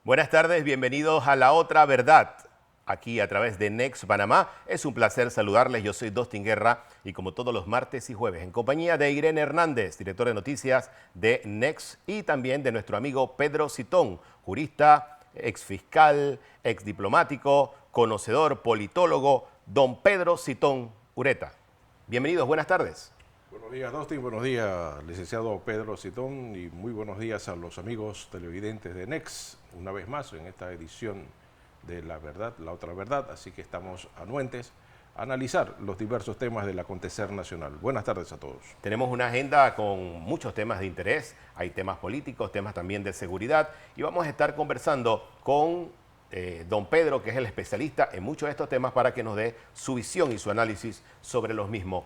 Buenas tardes, bienvenidos a La Otra Verdad, aquí a través de Next Panamá. Es un placer saludarles, yo soy Dostin Guerra y como todos los martes y jueves, en compañía de Irene Hernández, directora de noticias de Next, y también de nuestro amigo Pedro Citón, jurista, exfiscal, exdiplomático, conocedor, politólogo, don Pedro Citón Ureta. Bienvenidos, buenas tardes. Buenos días, Dostin. Buenos días, licenciado Pedro Citón, y muy buenos días a los amigos televidentes de Next, una vez más en esta edición de La Verdad, La Otra Verdad. Así que estamos anuentes a analizar los diversos temas del acontecer nacional. Buenas tardes a todos. Tenemos una agenda con muchos temas de interés, hay temas políticos, temas también de seguridad, y vamos a estar conversando con don Pedro, que es el especialista en muchos de estos temas, para que nos dé su visión y su análisis sobre los mismos.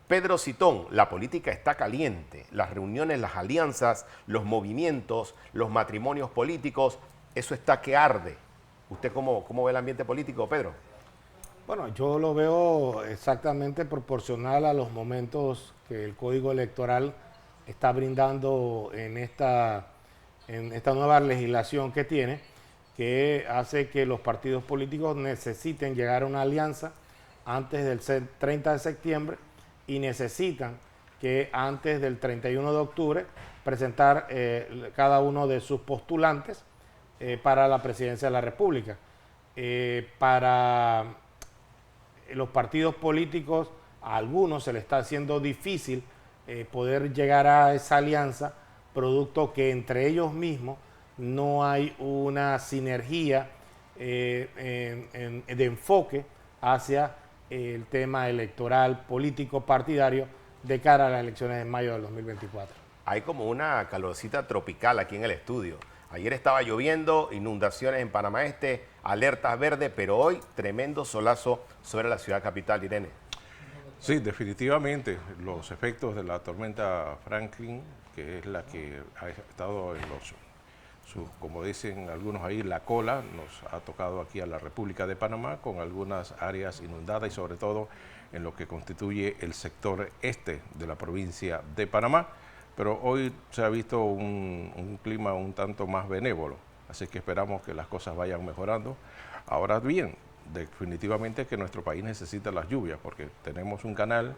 Pedro Citón, la política está caliente, las reuniones, las alianzas, los movimientos, los matrimonios políticos, eso está que arde. ¿Usted cómo ve el ambiente político, Pedro? Bueno, yo lo veo exactamente proporcional a los momentos que el Código Electoral está brindando en esta nueva legislación que tiene, que hace que los partidos políticos necesiten llegar a una alianza antes del 30 de septiembre y necesitan que antes del 31 de octubre presentar cada uno de sus postulantes para la presidencia de la República. Para los partidos políticos, a algunos se les está haciendo difícil poder llegar a esa alianza, producto que entre ellos mismos no hay una sinergia de enfoque hacia el tema electoral, político, partidario, de cara a las elecciones de mayo del 2024. Hay como una calorcita tropical aquí en el estudio. Ayer estaba lloviendo, inundaciones en Panamá Este, alertas verdes, pero hoy tremendo solazo sobre la ciudad capital, Irene. Sí, definitivamente los efectos de la tormenta Franklin, que es la que ha estado en como dicen algunos ahí, la cola, nos ha tocado aquí a la República de Panamá, con algunas áreas inundadas y sobre todo en lo que constituye el sector este de la provincia de Panamá. Pero hoy se ha visto un clima un tanto más benévolo, así que esperamos que las cosas vayan mejorando. Ahora bien, definitivamente que nuestro país necesita las lluvias, porque tenemos un canal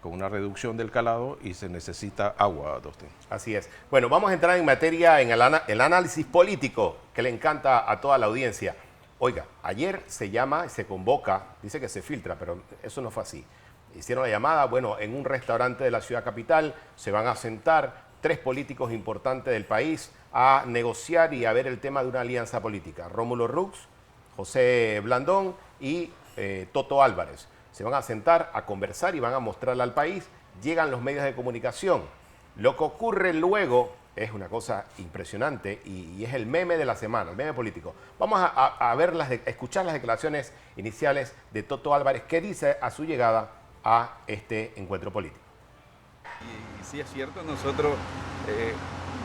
con una reducción del calado y se necesita agua, Dostin. Así es. Bueno, vamos a entrar en materia en el análisis político que le encanta a toda la audiencia. Oiga, ayer se convoca, dice que se filtra, pero eso no fue así. Hicieron la llamada, bueno, en un restaurante de la ciudad capital se van a sentar 3 políticos importantes del país a negociar y a ver el tema de una alianza política. Rómulo Rux, José Blandón y Toto Álvarez. Se van a sentar a conversar y van a mostrarle al país. Llegan los medios de comunicación. Lo que ocurre luego es una cosa impresionante y es el meme de la semana, el meme político. Vamos a escuchar las declaraciones iniciales de Toto Álvarez, que dice a su llegada a este encuentro político. Y sí es cierto, nosotros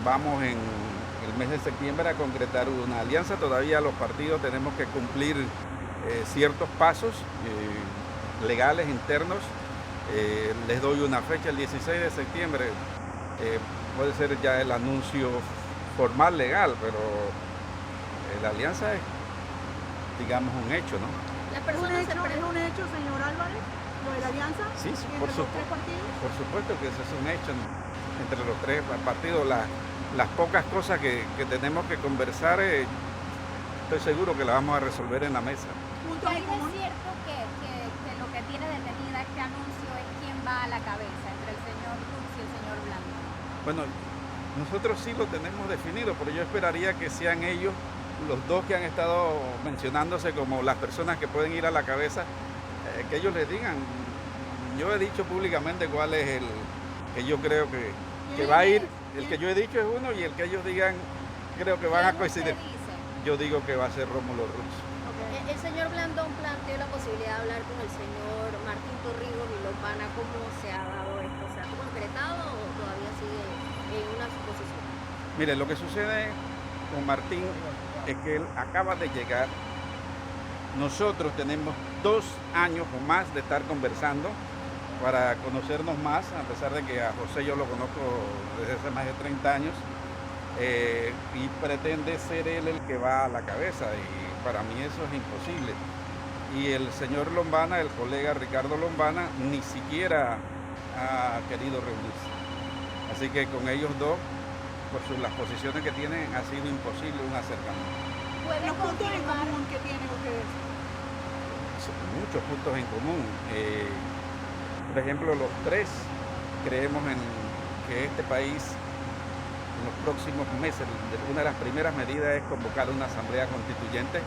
vamos en el mes de septiembre a concretar una alianza. Todavía los partidos tenemos que cumplir ciertos pasos legales internos. Les doy una fecha, el 16 de septiembre puede ser ya el anuncio formal legal, pero la alianza es, digamos, un hecho, ¿no? ¿Es un hecho, señor Álvarez, lo de la alianza? Sí, por supuesto que eso es un hecho entre los 3 partidos. Las pocas cosas que tenemos que conversar, estoy seguro que las vamos a resolver en la mesa. ¿Es cierto que lo que tiene detenida este anuncio es quién va a la cabeza entre el señor Rux y el señor Blanco? Bueno, nosotros sí lo tenemos definido, pero yo esperaría que sean ellos los dos que han estado mencionándose como las personas que pueden ir a la cabeza, que ellos les digan. Yo he dicho públicamente cuál es el que yo creo que va a ir. El que yo he dicho es uno y el que ellos digan creo que van a coincidir. Yo digo que va a ser Rómulo Rux. El señor Blandón planteó la posibilidad de hablar con el señor Martín Torrijos y Lombana. ¿Cómo se ha dado esto? ¿Se ha concretado o todavía sigue en una suposición? Mire, lo que sucede con Martín es que él acaba de llegar. Nosotros tenemos 2 años o más de estar conversando para conocernos más, a pesar de que a José yo lo conozco desde hace más de 30 años. y pretende ser él el que va a la cabeza, y para mí eso es imposible. Y el señor Lombana, el colega Ricardo Lombana, ni siquiera ha querido reunirse. Así que con ellos dos, por las posiciones que tienen, ha sido imposible un acercamiento. Los puntos en común que tienen ustedes. Muchos puntos en común. Por ejemplo, los tres creemos en que este país, en los próximos meses, una de las primeras medidas es convocar una asamblea constituyente.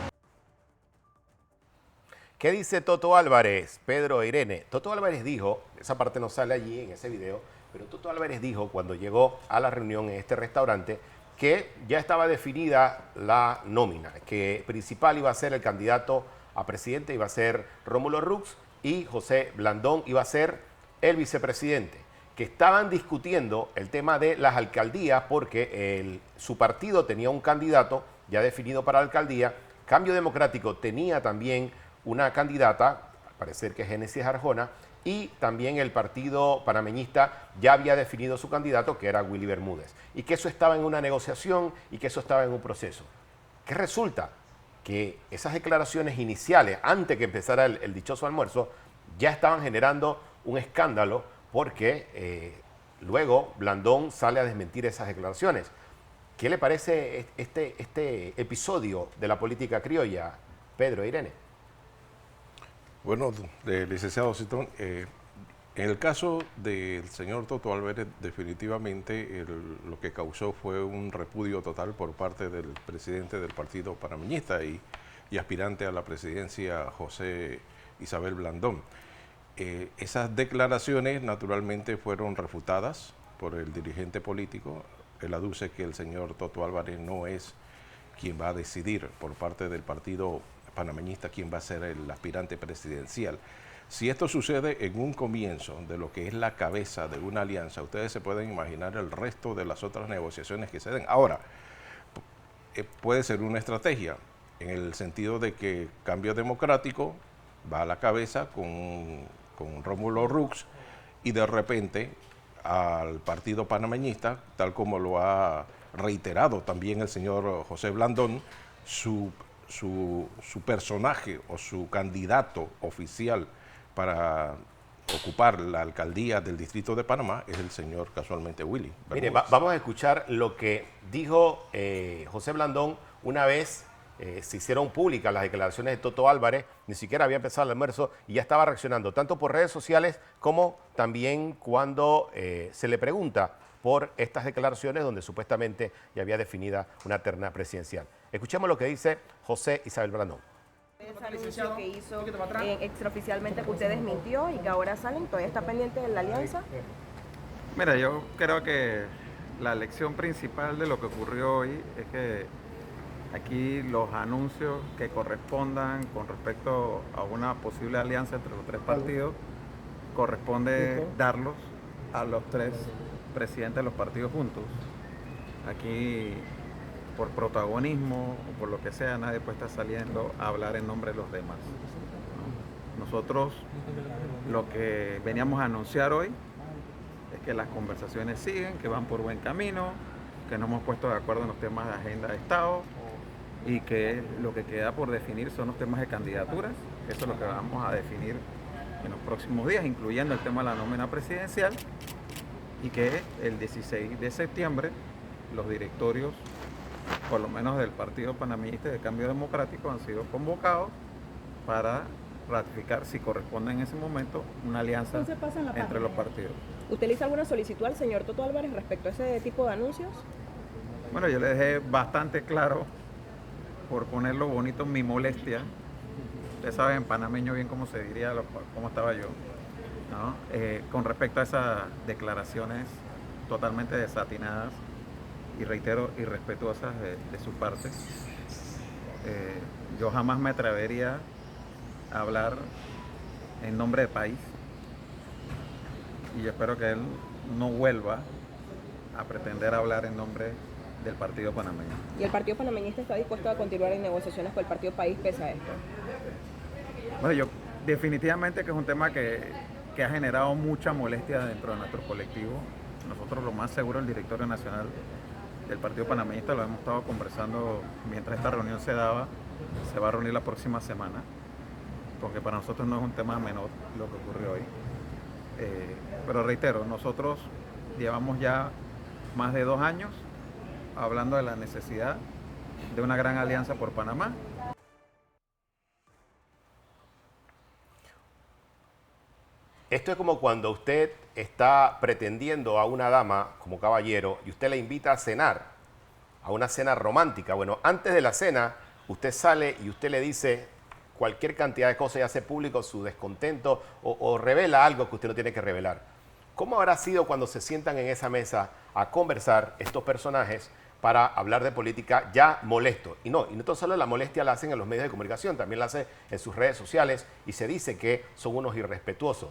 ¿Qué dice Toto Álvarez, Pedro e Irene? Toto Álvarez dijo, esa parte no sale allí en ese video, pero Toto Álvarez dijo cuando llegó a la reunión en este restaurante que ya estaba definida la nómina, que principal iba a ser el candidato a presidente, iba a ser Rómulo Rux, y José Blandón iba a ser el vicepresidente, que estaban discutiendo el tema de las alcaldías porque su partido tenía un candidato ya definido para la alcaldía, Cambio Democrático tenía también una candidata, al parecer que es Génesis Arjona, y también el partido panameñista ya había definido su candidato, que era Willy Bermúdez, y que eso estaba en una negociación y que eso estaba en un proceso. ¿Qué resulta? Que esas declaraciones iniciales, antes que empezara el dichoso almuerzo, ya estaban generando un escándalo porque luego Blandón sale a desmentir esas declaraciones. ¿Qué le parece este episodio de la política criolla, Pedro e Irene? Bueno, licenciado Citón, en el caso del señor Toto Álvarez, definitivamente lo que causó fue un repudio total por parte del presidente del partido panameñista y aspirante a la presidencia, José Isabel Blandón. Esas declaraciones naturalmente fueron refutadas por el dirigente político. Él aduce que el señor Toto Álvarez no es quien va a decidir por parte del partido panameñista quién va a ser el aspirante presidencial. Si esto sucede en un comienzo de lo que es la cabeza de una alianza, ustedes se pueden imaginar el resto de las otras negociaciones que se den. Ahora, puede ser una estrategia en el sentido de que Cambio Democrático va a la cabeza con Rómulo Rux y de repente al partido panameñista, tal como lo ha reiterado también el señor José Blandón, su personaje o su candidato oficial para ocupar la alcaldía del Distrito de Panamá es el señor casualmente Willy Bermúdez. Mire, vamos a escuchar lo que dijo José Blandón una vez se hicieron públicas las declaraciones de Toto Álvarez, ni siquiera había empezado el almuerzo y ya estaba reaccionando, tanto por redes sociales como también cuando se le pregunta por estas declaraciones donde supuestamente ya había definida una terna presidencial. Escuchemos lo que dice José Isabel Blandón. Ese anuncio que hizo extraoficialmente que usted desmintió y que ahora salen, ¿todavía está pendiente de la alianza? Mira, yo creo que la lección principal de lo que ocurrió hoy es que aquí los anuncios que correspondan con respecto a una posible alianza entre los tres partidos, corresponde darlos a los tres presidentes de los partidos juntos. Aquí, por protagonismo o por lo que sea, nadie puede estar saliendo a hablar en nombre de los demás, ¿no? Nosotros lo que veníamos a anunciar hoy es que las conversaciones siguen, que van por buen camino, que nos hemos puesto de acuerdo en los temas de agenda de Estado y que lo que queda por definir son los temas de candidaturas. Eso es lo que vamos a definir en los próximos días, incluyendo el tema de la nómina presidencial, y que el 16 de septiembre los directorios, por lo menos del Partido Panameñista y de Cambio Democrático, han sido convocados para ratificar, si corresponde en ese momento, una alianza entre los partidos. ¿Usted le hizo alguna solicitud al señor Toto Álvarez respecto a ese tipo de anuncios? Bueno, yo le dejé bastante claro, por ponerlo bonito, mi molestia. Ustedes saben en panameño bien cómo se diría, cómo estaba yo, ¿no? Con respecto a esas declaraciones totalmente desatinadas y reitero, irrespetuosas de su parte. Yo jamás me atrevería a hablar en nombre del país y yo espero que él no vuelva a pretender hablar en nombre del Partido Panameño. ¿Y el Partido Panameñista está dispuesto a continuar en negociaciones con el Partido País pese a esto? Bueno, yo definitivamente que es un tema que ha generado mucha molestia dentro de nuestro colectivo. Nosotros lo más seguro, el directorio nacional el Partido Panameñista lo hemos estado conversando mientras esta reunión se daba. Se va a reunir la próxima semana, porque para nosotros no es un tema menor lo que ocurrió hoy. Pero reitero, nosotros llevamos ya más de 2 años hablando de la necesidad de una gran alianza por Panamá. Esto es como cuando usted está pretendiendo a una dama como caballero y usted la invita a cenar, a una cena romántica. Bueno, antes de la cena, usted sale y usted le dice cualquier cantidad de cosas y hace público su descontento o revela algo que usted no tiene que revelar. ¿Cómo habrá sido cuando se sientan en esa mesa a conversar estos personajes para hablar de política ya molestos? Y no solo la molestia la hacen en los medios de comunicación, también la hacen en sus redes sociales y se dice que son unos irrespetuosos.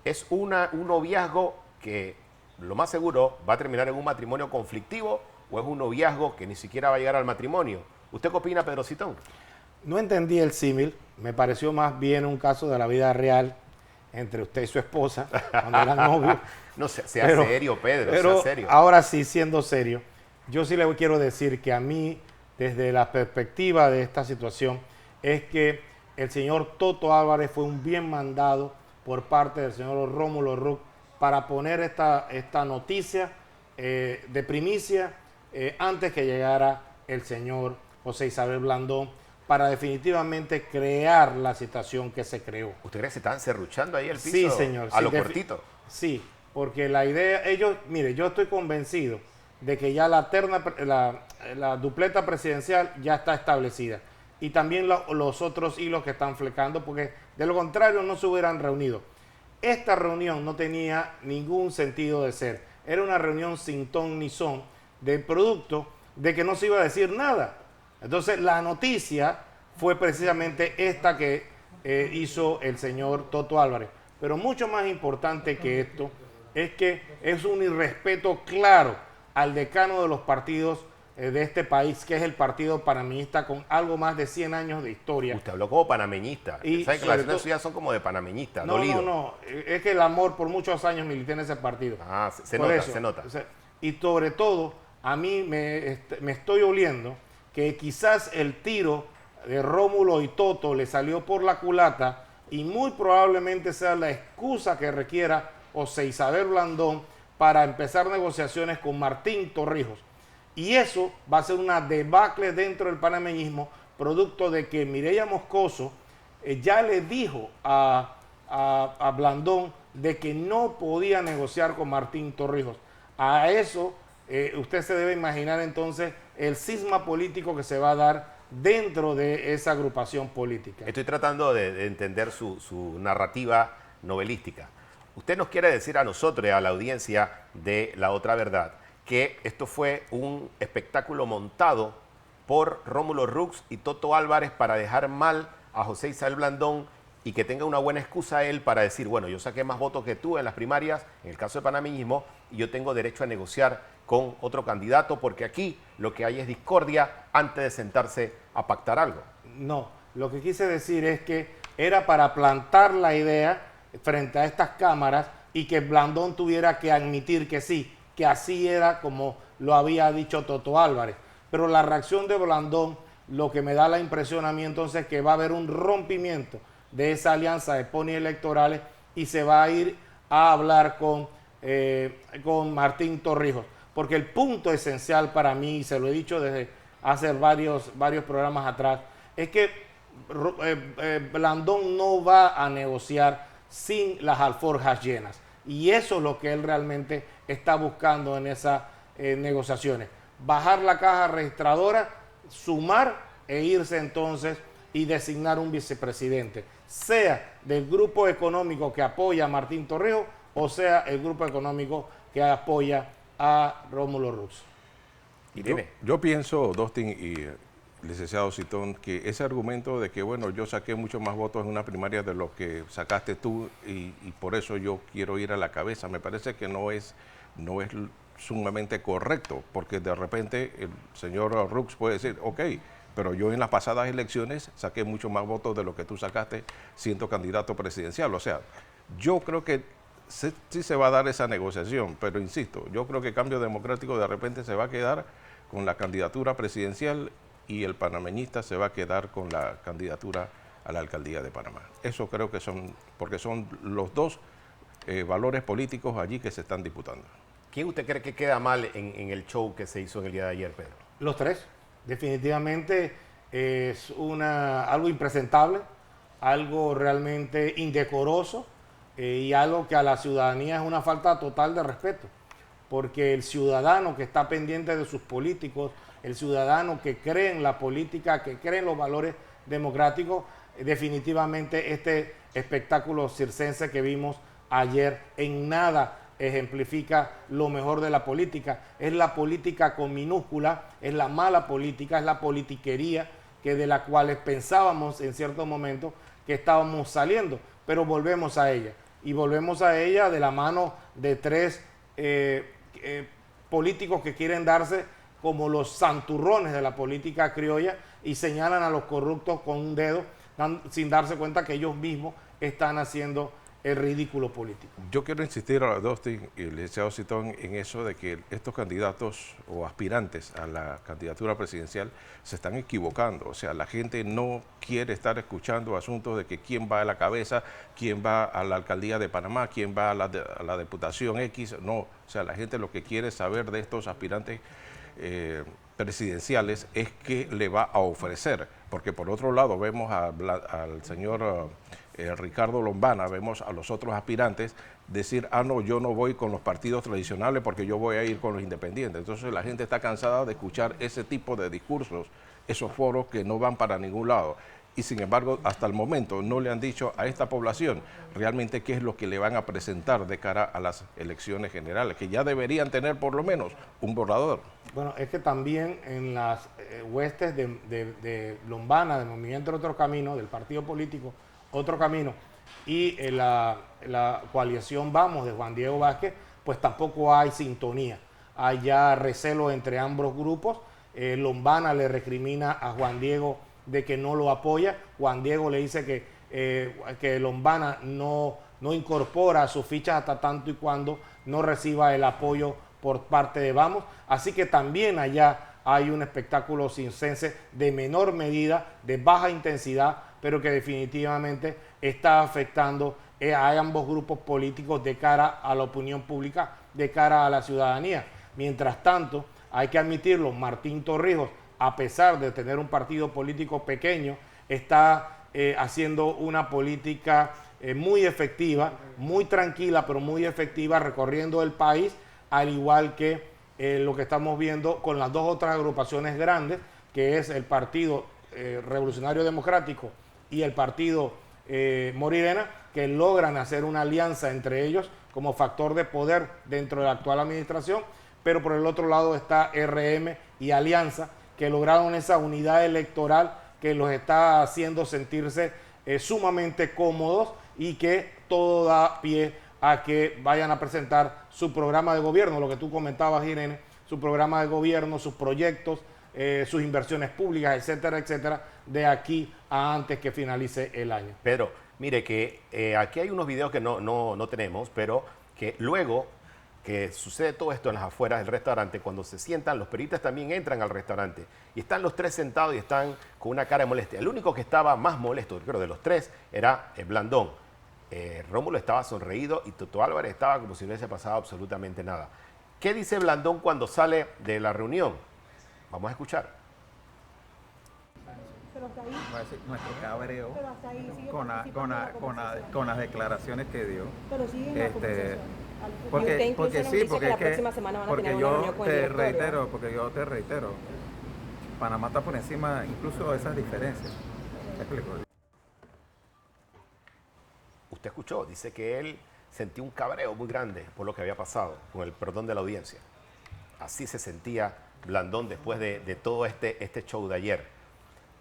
Es un noviazgo que lo más seguro va a terminar en un matrimonio conflictivo o es un noviazgo que ni siquiera va a llegar al matrimonio. ¿Usted qué opina, Pedro Citón? No entendí el símil, me pareció más bien un caso de la vida real entre usted y su esposa, cuando eran novios. No, sea serio, Pedro, pero sea serio. Ahora sí, siendo serio, yo sí le quiero decir que a mí, desde la perspectiva de esta situación, es que el señor Toto Álvarez fue un bien mandado por parte del señor Rómulo Rux para poner esta noticia de primicia antes que llegara el señor José Isabel Blandón, para definitivamente crear la situación que se creó. ¿Usted cree que se están serruchando ahí el piso? Sí, señor. A lo cortito. Sí, porque la idea, mire, yo estoy convencido de que ya la dupleta presidencial ya está establecida. Y también los otros hilos que están flecando, porque de lo contrario no se hubieran reunido. Esta reunión no tenía ningún sentido de ser. Era una reunión sin ton ni son, de producto de que no se iba a decir nada. Entonces la noticia fue precisamente esta que hizo el señor Toto Álvarez. Pero mucho más importante que esto es que es un irrespeto claro al decano de los partidos de este país, que es el Partido Panameñista, con algo más de 100 años de historia. Usted habló como panameñista. Y ¿Sabe que las acciones suyas son como de panameñista? No. Es que el amor por muchos años milité en ese partido. Ah, se nota. Y sobre todo, a mí me estoy oliendo que quizás el tiro de Rómulo y Toto le salió por la culata y muy probablemente sea la excusa que requiera José Isabel Blandón para empezar negociaciones con Martín Torrijos. Y eso va a ser una debacle dentro del panameñismo, producto de que Mireya Moscoso ya le dijo a Blandón de que no podía negociar con Martín Torrijos. A eso usted se debe imaginar entonces el cisma político que se va a dar dentro de esa agrupación política. Estoy tratando de entender su narrativa novelística. Usted nos quiere decir a nosotros y a la audiencia de La Otra Verdad que esto fue un espectáculo montado por Rómulo Rux y Toto Álvarez para dejar mal a José Isabel Blandón y que tenga una buena excusa él para decir, bueno, yo saqué más votos que tú en las primarias, en el caso de panameñismo, y yo tengo derecho a negociar con otro candidato porque aquí lo que hay es discordia antes de sentarse a pactar algo. No, lo que quise decir es que era para plantar la idea frente a estas cámaras y que Blandón tuviera que admitir que sí, que así era como lo había dicho Toto Álvarez. Pero la reacción de Blandón, lo que me da la impresión a mí entonces es que va a haber un rompimiento de esa alianza de pony electorales y se va a ir a hablar con Martín Torrijos. Porque el punto esencial para mí, y se lo he dicho desde hace varios programas atrás, es que Blandón no va a negociar sin las alforjas llenas. Y eso es lo que él realmente está buscando en esas negociaciones. Bajar la caja registradora, sumar e irse entonces y designar un vicepresidente, sea del grupo económico que apoya a Martín Torrijos o sea el grupo económico que apoya a Rómulo Rux. Yo pienso, Dustin y licenciado Citón, que ese argumento de que, bueno, yo saqué mucho más votos en una primaria de los que sacaste tú y por eso yo quiero ir a la cabeza, me parece que no es sumamente correcto, porque de repente el señor Rux puede decir, ok, pero yo en las pasadas elecciones saqué mucho más votos de lo que tú sacaste siendo candidato presidencial. O sea, yo creo que sí se va a dar esa negociación, pero insisto, yo creo que Cambio Democrático de repente se va a quedar con la candidatura presidencial y el panameñista se va a quedar con la candidatura a la alcaldía de Panamá. Eso creo que porque son los dos valores políticos allí que se están disputando. ¿Quién usted cree que queda mal en el show que se hizo en el día de ayer, Pedro? Los tres. Definitivamente es algo impresentable, algo realmente indecoroso y algo que a la ciudadanía es una falta total de respeto. Porque el ciudadano que está pendiente de sus políticos, el ciudadano que cree en la política, que cree en los valores democráticos, definitivamente este espectáculo circense que vimos ayer en nada ejemplifica lo mejor de la política. Es la política con minúscula, es la mala política, es la politiquería de la cual pensábamos en cierto momento que estábamos saliendo, pero volvemos a ella. Y volvemos a ella de la mano de tres políticos que quieren darse como los santurrones de la política criolla y señalan a los corruptos con un dedo sin darse cuenta que ellos mismos están haciendo el ridículo político. Yo quiero insistir a Dustin y el licenciado Citón en eso de que estos candidatos o aspirantes a la candidatura presidencial se están equivocando. O sea, la gente no quiere estar escuchando asuntos de que quién va a la cabeza, quién va a la alcaldía de Panamá, quién va a la Diputación X. No, o sea, la gente lo que quiere saber de estos aspirantes presidenciales es qué le va a ofrecer. Porque por otro lado vemos al señor Ricardo Lombana, vemos a los otros aspirantes decir, no, yo no voy con los partidos tradicionales porque yo voy a ir con los independientes. Entonces la gente está cansada de escuchar ese tipo de discursos, esos foros que no van para ningún lado. Y sin embargo, hasta el momento no le han dicho a esta población realmente qué es lo que le van a presentar de cara a las elecciones generales, que ya deberían tener por lo menos un borrador. Bueno, es que también en las huestes de Lombana, del Movimiento Otro Camino, del partido político Otro Camino, y la coalición Vamos de Juan Diego Vázquez, pues tampoco hay sintonía. Hay ya recelo entre ambos grupos. Lombana le recrimina a Juan Diego de que no lo apoya. Juan Diego le dice que Lombana no incorpora sus fichas hasta tanto y cuando no reciba el apoyo por parte de Vamos. Así que también allá hay un espectáculo circense de menor medida, de baja intensidad, pero que definitivamente está afectando a ambos grupos políticos de cara a la opinión pública, de cara a la ciudadanía. Mientras tanto, hay que admitirlo, Martín Torrijos, a pesar de tener un partido político pequeño, está haciendo una política muy efectiva, muy tranquila, pero muy efectiva, recorriendo el país, al igual que lo que estamos viendo con las dos otras agrupaciones grandes, que es el Partido Revolucionario Democrático y el Partido Morirena, que logran hacer una alianza entre ellos como factor de poder dentro de la actual administración, pero por el otro lado está RM y Alianza, que lograron esa unidad electoral que los está haciendo sentirse sumamente cómodos y que todo da pie a que vayan a presentar su programa de gobierno, lo que tú comentabas, Irene, su programa de gobierno, sus proyectos, sus inversiones públicas, etcétera, etcétera, de aquí a antes que finalice el año. Pedro, mire que aquí hay unos videos que no tenemos, pero que luego que sucede todo esto en las afueras del restaurante, cuando se sientan, los periodistas también entran al restaurante y están los tres sentados y están con una cara de molestia. El único que estaba más molesto, creo, de los tres era Blandón. Rómulo estaba sonreído y Toto Álvarez estaba como si no hubiese pasado absolutamente nada. ¿Qué dice Blandón cuando sale de la reunión? Vamos a escuchar. Va a decir nuestro cabreo con las declaraciones que dio. Pero siguen la conversación. Porque sí, porque la es que, próxima semana van a porque tener una yo reunión con el directorio. yo te reitero, Panamá está por encima incluso de esas diferencias. ¿Me explico? Usted escuchó, dice que él sentía un cabreo muy grande por lo que había pasado, con el perdón de la audiencia. Así se sentía Blandón después de todo este show de ayer.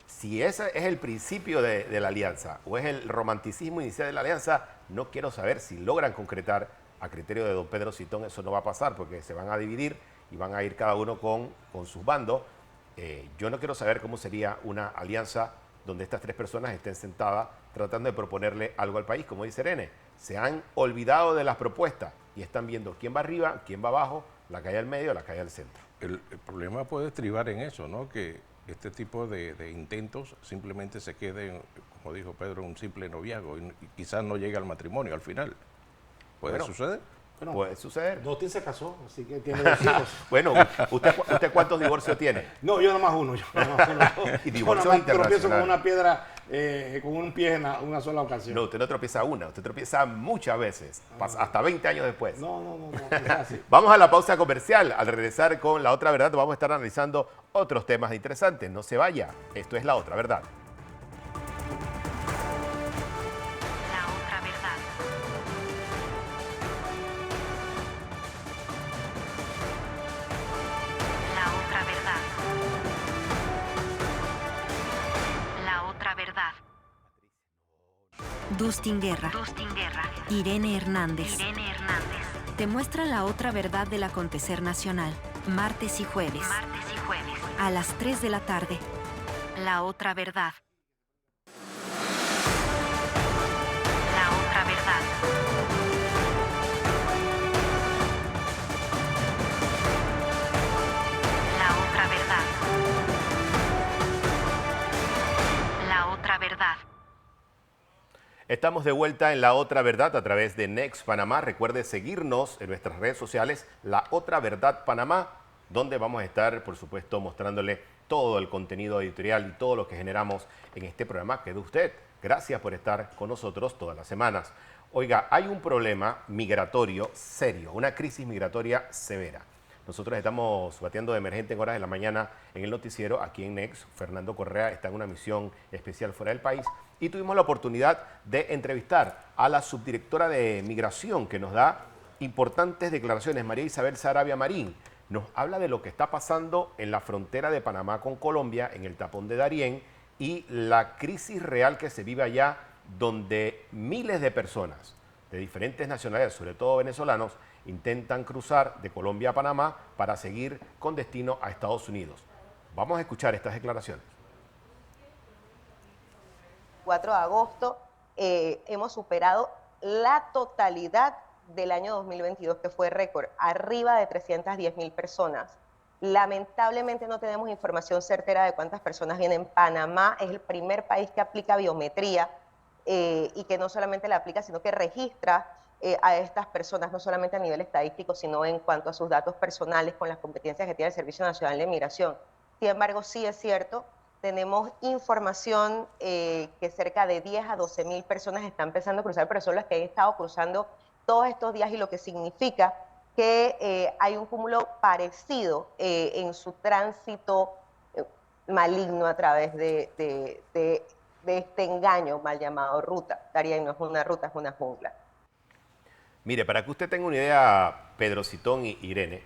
Si ese es el principio de la alianza o es el romanticismo inicial de la alianza, no quiero saber si logran concretar a criterio de don Pedro Citón. Eso no va a pasar porque se van a dividir y van a ir cada uno con sus bandos. Yo no quiero saber cómo sería una alianza donde estas tres personas estén sentadas tratando de proponerle algo al país. Como dice Irene, se han olvidado de las propuestas y están viendo quién va arriba, quién va abajo, la calle al medio, la calle al centro. el problema puede estribar en eso, ¿no? Que este tipo de intentos simplemente se queden, como dijo Pedro, un simple noviazgo y quizás no llegue al matrimonio al final. ¿Puede suceder? Bueno, Puede suceder. Dustin se casó, así que tiene 2 hijos. Bueno, ¿usted cuántos divorcios tiene? No, yo nomás uno. Y Yo divorcios nomás tropiezo con internacionales. una piedra, con un pie en una sola ocasión. No, usted no tropieza una, usted tropieza muchas veces, hasta 20 años después. No, es así. Vamos a la pausa comercial. Al regresar con La Otra Verdad vamos a estar analizando otros temas interesantes. No se vaya. Esto es La Otra Verdad. La otra verdad. La otra verdad. La otra verdad. Dustin Guerra, Irene Hernández, te muestra la otra verdad del acontecer nacional, martes y jueves, a las 3 de la tarde. La otra verdad. La otra verdad. La otra verdad. La otra verdad. Estamos de vuelta en La Otra Verdad a través de Next Panamá. Recuerde seguirnos en nuestras redes sociales, La Otra Verdad Panamá, donde vamos a estar, por supuesto, mostrándole todo el contenido editorial y todo lo que generamos en este programa que es de usted. Gracias por estar con nosotros todas las semanas. Oiga, hay un problema migratorio serio, una crisis migratoria severa. Nosotros estamos bateando de emergente en horas de la mañana en el noticiero aquí en Next. Fernando Correa está en una misión especial fuera del país y tuvimos la oportunidad de entrevistar a la subdirectora de Migración que nos da importantes declaraciones, María Isabel Saravia Marín. Nos habla de lo que está pasando en la frontera de Panamá con Colombia, en el tapón de Darién, y la crisis real que se vive allá, donde miles de personas de diferentes nacionalidades, sobre todo venezolanos, intentan cruzar de Colombia a Panamá para seguir con destino a Estados Unidos. Vamos a escuchar estas declaraciones. 4 de agosto hemos superado la totalidad del año 2022, que fue récord, arriba de 310.000 personas. Lamentablemente no tenemos información certera de cuántas personas vienen. Panamá es el primer país que aplica biometría y que no solamente la aplica, sino que registra a estas personas, no solamente a nivel estadístico, sino en cuanto a sus datos personales con las competencias que tiene el Servicio Nacional de Migración. Sin embargo, sí es cierto, tenemos información que cerca de 10 a 12.000 personas están empezando a cruzar, pero son las que han estado cruzando todos estos días, y lo que significa que hay un cúmulo parecido en su tránsito maligno a través de este engaño mal llamado ruta. Darién no es una ruta, es una jungla. Mire, para que usted tenga una idea, Pedro Citón y Irene,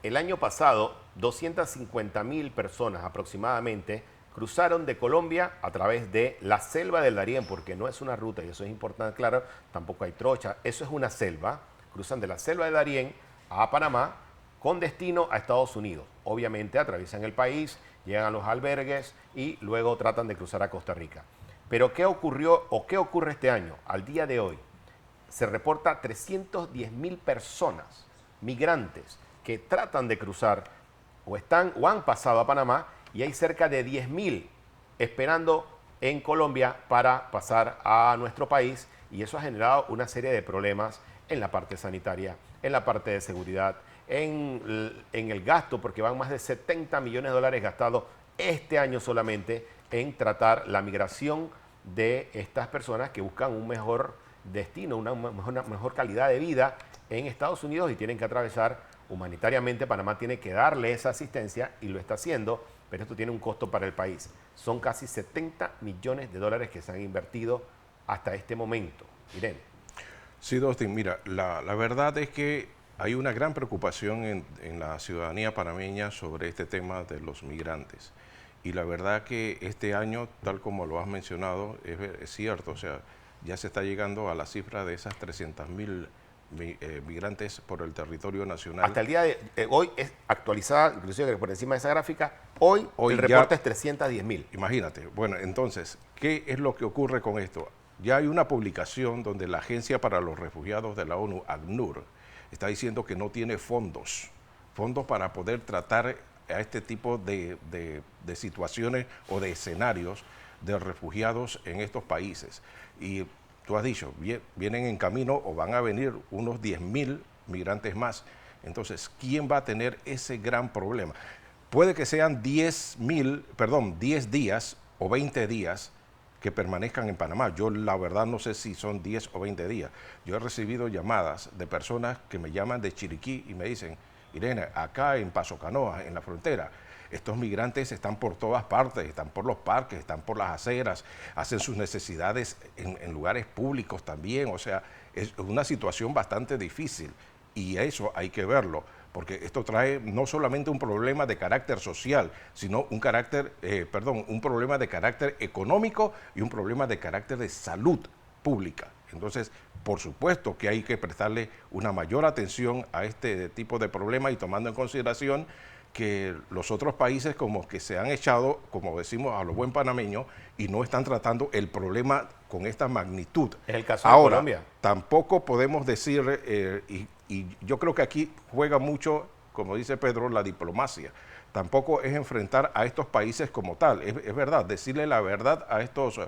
el año pasado 250.000 personas aproximadamente cruzaron de Colombia a través de la selva del Darién, porque no es una ruta, y eso es importante, claro, tampoco hay trocha, eso es una selva. Cruzan de la selva de Darién a Panamá con destino a Estados Unidos. Obviamente atraviesan el país, llegan a los albergues y luego tratan de cruzar a Costa Rica. Pero ¿qué ocurrió o qué ocurre este año? Al día de hoy se reporta 310.000 personas, migrantes, que tratan de cruzar o están o han pasado a Panamá, y hay cerca de 10.000 esperando en Colombia para pasar a nuestro país, y eso ha generado una serie de problemas en la parte sanitaria, en la parte de seguridad, en el gasto, porque van más de 70 millones de dólares gastados este año solamente en tratar la migración de estas personas que buscan un mejor destino, una mejor calidad de vida en Estados Unidos y tienen que atravesar humanitariamente. Panamá tiene que darle esa asistencia y lo está haciendo, pero esto tiene un costo para el país. Son casi 70 millones de dólares que se han invertido hasta este momento. Irene. Sí, Dustin, mira, la verdad es que hay una gran preocupación en la ciudadanía panameña sobre este tema de los migrantes. Y la verdad que este año, tal como lo has mencionado, es cierto, o sea, ya se está llegando a la cifra de esas 300.000 migrantes por el territorio nacional. Hasta el día de hoy es actualizada, inclusive por encima de esa gráfica, hoy el reporte es 310.000. Imagínate. Bueno, entonces, ¿qué es lo que ocurre con esto? Ya hay una publicación donde la Agencia para los Refugiados de la ONU, ACNUR, está diciendo que no tiene fondos fondos para poder tratar a este tipo de situaciones o de escenarios de refugiados en estos países. Y tú has dicho, vienen en camino o van a venir unos 10.000 migrantes más. Entonces, ¿quién va a tener ese gran problema? Puede que sean 10 días o 20 días que permanezcan en Panamá. Yo la verdad no sé si son 10 o 20 días. Yo he recibido llamadas de personas que me llaman de Chiriquí y me dicen, Irene, acá en Paso Canoa, en la frontera, estos migrantes están por todas partes, están por los parques, están por las aceras, hacen sus necesidades en lugares públicos también. O sea, es una situación bastante difícil y eso hay que verlo, porque esto trae no solamente un problema de carácter social, sino un problema de carácter económico y un problema de carácter de salud pública. Entonces, por supuesto que hay que prestarle una mayor atención a este tipo de problemas y tomando en consideración que los otros países como que se han echado, como decimos, a lo buen panameño y no están tratando el problema con esta magnitud. Es el caso de Ahora, Colombia. Tampoco podemos decir, y yo creo que aquí juega mucho, como dice Pedro, la diplomacia. Tampoco es enfrentar a estos países como tal. Es verdad, decirle la verdad a estos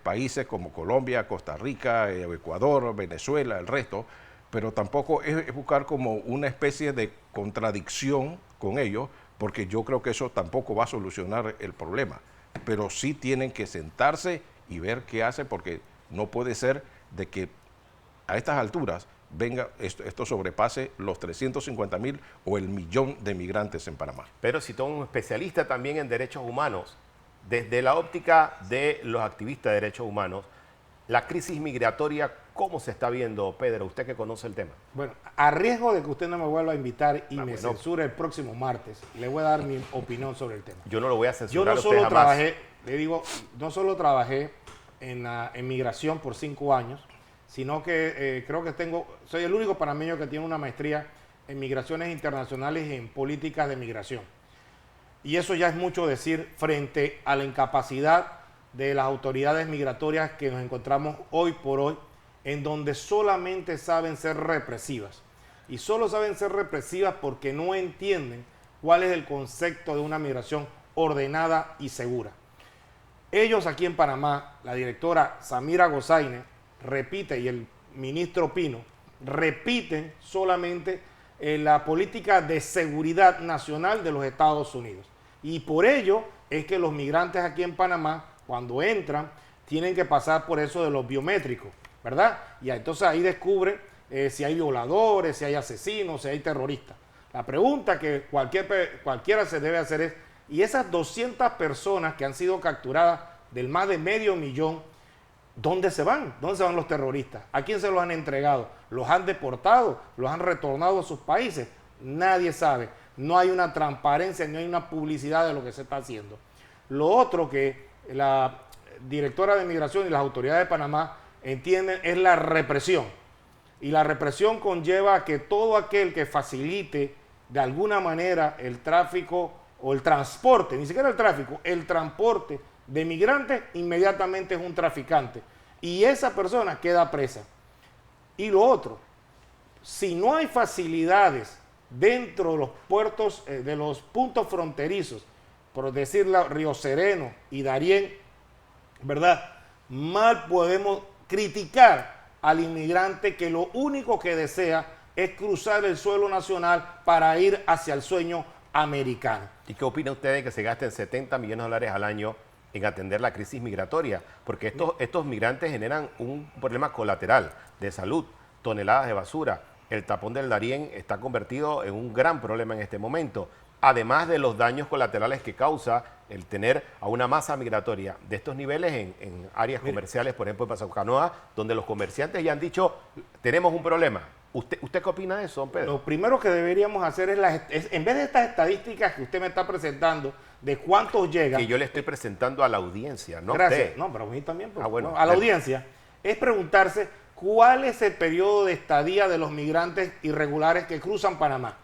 países como Colombia, Costa Rica, Ecuador, Venezuela, el resto, pero tampoco es buscar como una especie de contradicción con ellos, porque yo creo que eso tampoco va a solucionar el problema. Pero sí tienen que sentarse y ver qué hace, porque no puede ser de que a estas alturas venga esto sobrepase los 350.000 o el 1.000.000 de migrantes en Panamá. Pero si tú eres un especialista también en derechos humanos, desde la óptica de los activistas de derechos humanos, la crisis migratoria, ¿cómo se está viendo, Pedro? Usted que conoce el tema. Bueno, a riesgo de que usted no me vuelva a invitar y me censure el próximo martes, le voy a dar mi opinión sobre el tema. Yo no lo voy a censurar. Yo no solo trabajé, le digo, no solo trabajé en migración por 5 años, sino que creo que soy el único panameño que tiene una maestría en migraciones internacionales y en políticas de migración. Y eso ya es mucho decir frente a la incapacidad de las autoridades migratorias que nos encontramos hoy por hoy, en donde solamente saben ser represivas. Y solo saben ser represivas porque no entienden cuál es el concepto de una migración ordenada y segura. Ellos aquí en Panamá, la directora Samira Gozaine repite y el ministro Pino repiten solamente la política de seguridad nacional de los Estados Unidos. Y por ello es que los migrantes aquí en Panamá, cuando entran, tienen que pasar por eso de los biométricos, ¿verdad? Y entonces ahí descubren si hay violadores, si hay asesinos, si hay terroristas. La pregunta que cualquiera se debe hacer es, ¿y esas 200 personas que han sido capturadas del más de 500.000, dónde se van? ¿Dónde se van los terroristas? ¿A quién se los han entregado? ¿Los han deportado? ¿Los han retornado a sus países? Nadie sabe. No hay una transparencia, no hay una publicidad de lo que se está haciendo. Lo otro que la directora de Migración y las autoridades de Panamá entienden es la represión. Y la represión conlleva a que todo aquel que facilite de alguna manera el tráfico o el transporte, ni siquiera el tráfico, el transporte de migrantes, inmediatamente es un traficante. Y esa persona queda presa. Y lo otro, si no hay facilidades dentro de los puertos, de los puntos fronterizos, por decirlo, Río Sereno y Darién, ¿verdad? Mal podemos criticar al inmigrante que lo único que desea es cruzar el suelo nacional para ir hacia el sueño americano. ¿Y qué opina usted de que se gasten $70 millones al año en atender la crisis migratoria? Porque estos migrantes generan un problema colateral de salud, toneladas de basura. El tapón del Darién está convertido en un gran problema en este momento, además de los daños colaterales que causa el tener a una masa migratoria de estos niveles en áreas comerciales, por ejemplo en Paso Canoa, donde los comerciantes ya han dicho, tenemos un problema. ¿Usted qué opina de eso, don Pedro? Lo primero que deberíamos hacer es en vez de estas estadísticas que usted me está presentando, de cuántos llegan... Que yo le estoy presentando a la audiencia, ¿no? Gracias. Usted. No, pero a mí también. Pero, bueno, a la audiencia. Es preguntarse cuál es el periodo de estadía de los migrantes irregulares que cruzan Panamá.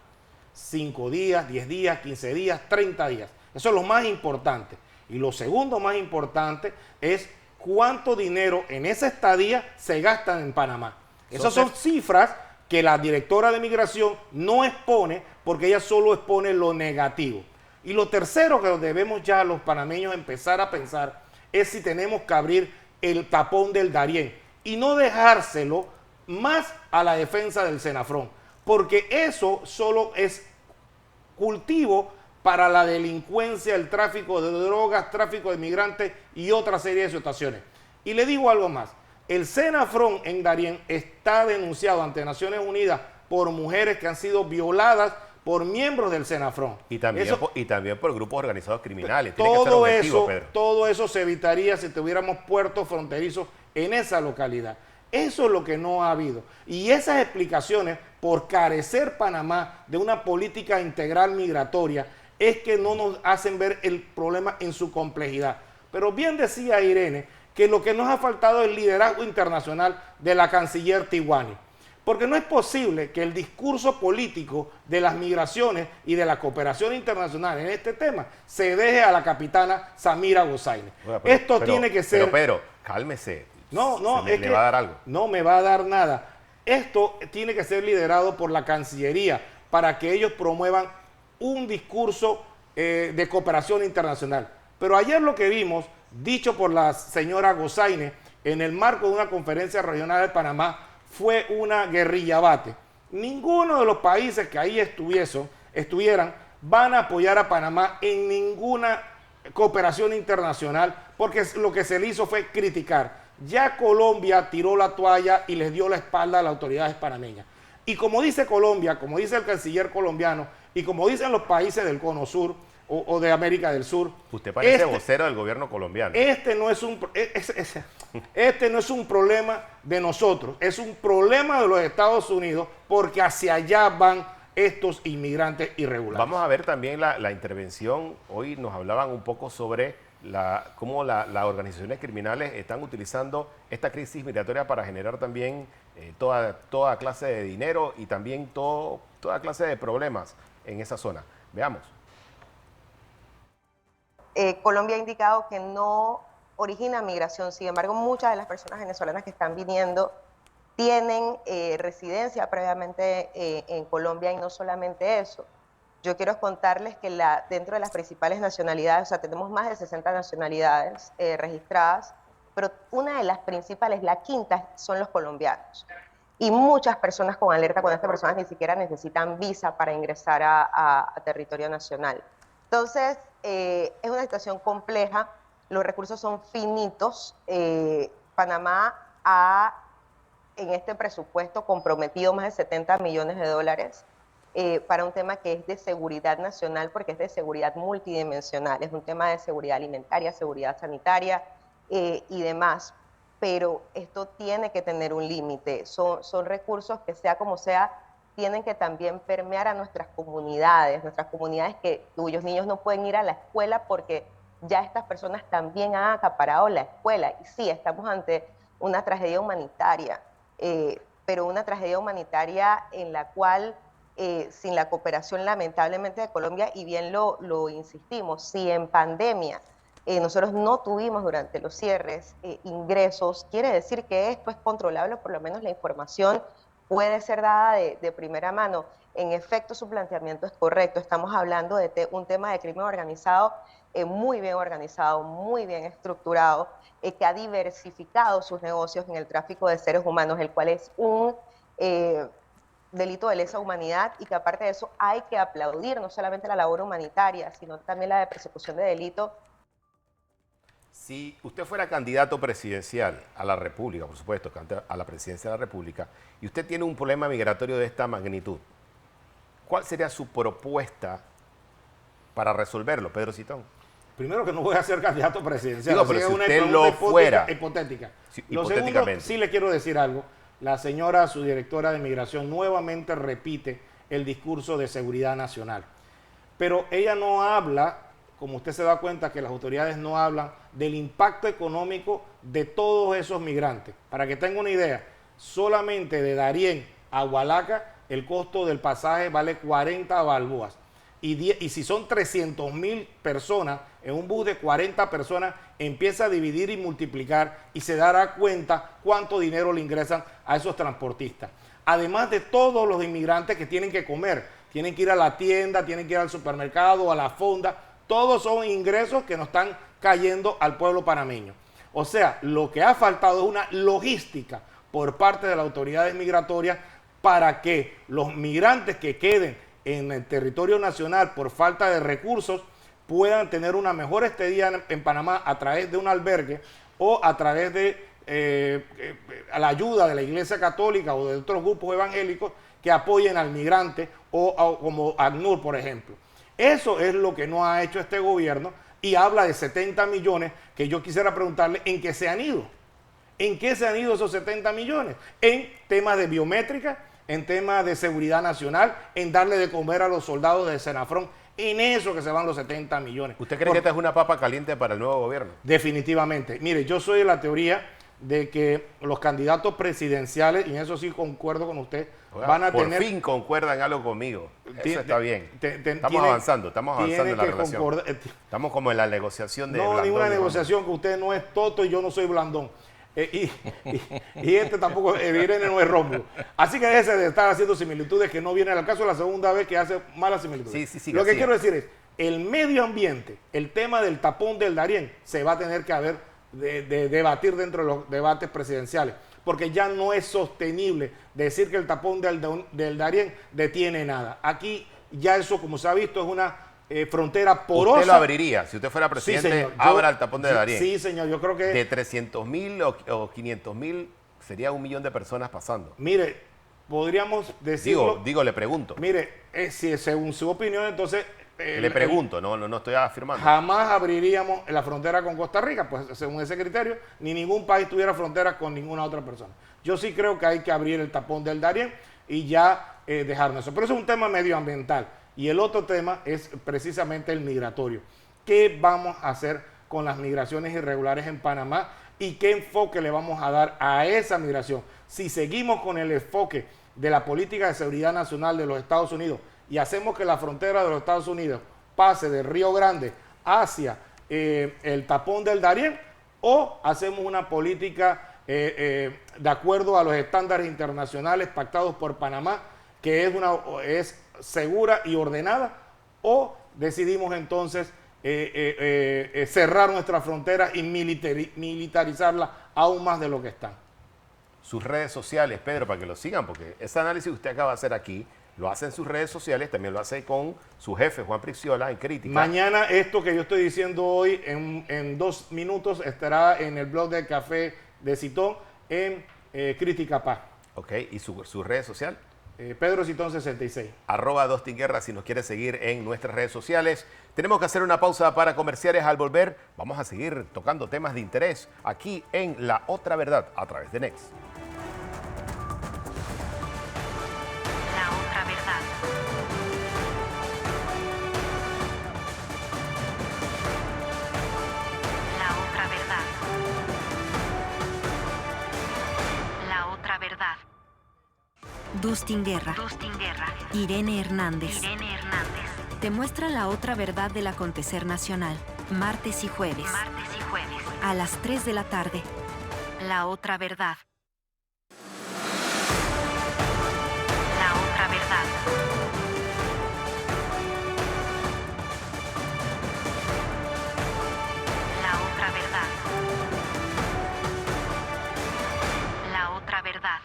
5 días, 10 días, 15 días, 30 días. Eso es lo más importante. Y lo segundo más importante es cuánto dinero en esa estadía se gastan en Panamá. Esas son cifras que la directora de migración no expone, porque ella solo expone lo negativo. Y lo tercero que debemos ya los panameños empezar a pensar es si tenemos que abrir el tapón del Darién y no dejárselo más a la defensa del Senafrón, porque eso solo es cultivo para la delincuencia, el tráfico de drogas, tráfico de migrantes y otra serie de situaciones. Y le digo algo más, el Senafrón en Darién está denunciado ante Naciones Unidas por mujeres que han sido violadas por miembros del Senafrón. Y también por grupos organizados criminales. Tiene que ser objetivo, Pedro. Todo eso se evitaría si tuviéramos puertos fronterizos en esa localidad. Eso es lo que no ha habido. Y esas explicaciones, por carecer Panamá de una política integral migratoria, es que no nos hacen ver el problema en su complejidad. Pero bien decía Irene que lo que nos ha faltado es el liderazgo internacional de la canciller Tiwani. Porque no es posible que el discurso político de las migraciones y de la cooperación internacional en este tema se deje a la capitana Samira Hossain. Esto tiene que ser... Pero, cálmese. No, ¿Le va a dar algo? No me va a dar nada. Esto tiene que ser liderado por la Cancillería para que ellos promuevan un discurso de cooperación internacional. Pero ayer lo que vimos, dicho por la señora Hossain en el marco de una conferencia regional de Panamá, fue una guerrilla bate. Ninguno de los países que ahí estuvieran van a apoyar a Panamá en ninguna cooperación internacional, porque lo que se le hizo fue criticar. Ya Colombia tiró la toalla y les dio la espalda a las autoridades panameñas. Y como dice Colombia, como dice el canciller colombiano, y como dicen los países del Cono Sur o de América del Sur. Usted parece vocero del gobierno colombiano. Este no es un problema de nosotros, es un problema de los Estados Unidos, porque hacia allá van estos inmigrantes irregulares. Vamos a ver también la intervención. Hoy nos hablaban un poco sobre cómo las organizaciones criminales están utilizando esta crisis migratoria para generar también toda clase de dinero y también toda clase de problemas en esa zona. Veamos. Colombia ha indicado que no origina migración. Sin embargo, muchas de las personas venezolanas que están viniendo tienen residencia previamente en Colombia, y no solamente eso. Yo quiero contarles que dentro de las principales nacionalidades, o sea, tenemos más de 60 nacionalidades registradas, pero una de las principales, la quinta, son los colombianos. Y muchas personas con alerta con estas personas ni siquiera necesitan visa para ingresar a territorio nacional. Entonces, es una situación compleja, los recursos son finitos. Panamá ha, en este presupuesto, comprometido más de 70 millones de dólares para un tema que es de seguridad nacional, porque es de seguridad multidimensional, es un tema de seguridad alimentaria, seguridad sanitaria y demás. Pero esto tiene que tener un límite, son recursos que sea como sea, tienen que también permear a nuestras comunidades cuyos niños no pueden ir a la escuela porque ya estas personas también han acaparado la escuela. Y sí, estamos ante una tragedia humanitaria, pero una tragedia humanitaria en la cual, sin la cooperación lamentablemente de Colombia, y bien lo insistimos, si en pandemia nosotros no tuvimos durante los cierres ingresos, quiere decir que esto es controlable, por lo menos la información puede ser dada de primera mano. En efecto, su planteamiento es correcto. Estamos hablando de un tema de crimen organizado, muy bien organizado, muy bien estructurado, que ha diversificado sus negocios en el tráfico de seres humanos, el cual es un delito de lesa humanidad, y que aparte de eso hay que aplaudir no solamente la labor humanitaria, sino también la de persecución de delito. Si usted fuera candidato presidencial a la República, por supuesto, a la presidencia de la República, y usted tiene un problema migratorio de esta magnitud, ¿cuál sería su propuesta para resolverlo, Pedro Citón? Primero, que no voy a ser candidato presidencial. Digo, pero si usted lo fuera. Hipotética. Lo segundo, sí le quiero decir algo. La señora, su directora de Migración, nuevamente repite el discurso de seguridad nacional. Pero ella no habla, como usted se da cuenta que las autoridades no hablan del impacto económico de todos esos migrantes. Para que tenga una idea, solamente de Darién a Hualaca el costo del pasaje vale 40 balboas. Y si son 300.000 personas, en un bus de 40 personas, empieza a dividir y multiplicar y se dará cuenta cuánto dinero le ingresan a esos transportistas. además de todos los inmigrantes que tienen que comer, tienen que ir a la tienda, tienen que ir al supermercado, a la fonda, todos son ingresos que nos están cayendo al pueblo panameño. O sea, lo que ha faltado es una logística por parte de las autoridades migratorias para que los migrantes que queden en el territorio nacional por falta de recursos puedan tener una mejor estadía en Panamá a través de un albergue o a través de a la ayuda de la Iglesia Católica o de otros grupos evangélicos que apoyen al migrante o como ACNUR, por ejemplo. Eso es lo que no ha hecho este gobierno y habla de 70 millones que yo quisiera preguntarle en qué se han ido. ¿En qué se han ido esos 70 millones? En temas de biométrica, en temas de seguridad nacional, en darle de comer a los soldados de Senafrón. En eso que se van los 70 millones. ¿Usted cree que esta es una papa caliente para el nuevo gobierno? Definitivamente. Mire, yo soy de la teoría de que los candidatos presidenciales, y en eso sí concuerdo con usted, van a tener... Por fin concuerdan algo conmigo. Eso está bien. Estamos avanzando en la relación. Estamos como en la negociación de Blandón. No, ninguna negociación, que usted no es Toto y yo no soy Blandón. Y este tampoco, Irene no es Rómulo. Así que déjese de estar haciendo similitudes que no vienen al caso. La segunda vez que hace malas similitudes. Sí, Lo que quiero decir es, el medio ambiente, el tema del tapón del Darién, se va a tener que debatir dentro de los debates presidenciales, porque ya no es sostenible decir que el tapón del Darién detiene nada. Aquí ya eso, como se ha visto, es una frontera porosa. ¿Usted lo abriría? Si usted fuera presidente, sí, señor. Abra el tapón del Darién. Sí, señor, yo creo que... De 300.000 o 500.000 sería 1 millón de personas pasando. Mire, podríamos decirlo... Digo, le pregunto. Mire, si según su opinión, entonces... le pregunto, no estoy afirmando. Jamás abriríamos la frontera con Costa Rica, pues según ese criterio, ni ningún país tuviera frontera con ninguna otra persona. Yo sí creo que hay que abrir el tapón del Darién y ya dejarnos eso. Pero eso es un tema medioambiental. Y el otro tema es precisamente el migratorio. ¿Qué vamos a hacer con las migraciones irregulares en Panamá y qué enfoque le vamos a dar a esa migración? Si seguimos con el enfoque de la política de seguridad nacional de los Estados Unidos y hacemos que la frontera de los Estados Unidos pase de Río Grande hacia el tapón del Darién, o hacemos una política de acuerdo a los estándares internacionales pactados por Panamá, que es segura y ordenada, o decidimos entonces cerrar nuestras fronteras y militarizarla aún más de lo que están. Sus redes sociales, Pedro, para que lo sigan, porque ese análisis que usted acaba de hacer aquí, lo hace en sus redes sociales, también lo hace con su jefe, Juan Prixiola, en Crítica. Mañana esto que yo estoy diciendo hoy, en 2 minutos, estará en el blog del Café de Citón, en Crítica Paz. Ok, ¿y su red social? Pedro Citón 66. @DustinGuerra si nos quiere seguir en nuestras redes sociales. Tenemos que hacer una pausa para comerciales. Al volver vamos a seguir tocando temas de interés aquí en La Otra Verdad a través de Next. La Otra Verdad. La Otra Verdad. La Otra Verdad. Dustin Guerra. Irene Hernández. Te muestra la otra verdad del acontecer nacional. Martes y jueves. A las 3 de la tarde. La Otra Verdad. La Otra Verdad. La Otra Verdad. La Otra Verdad.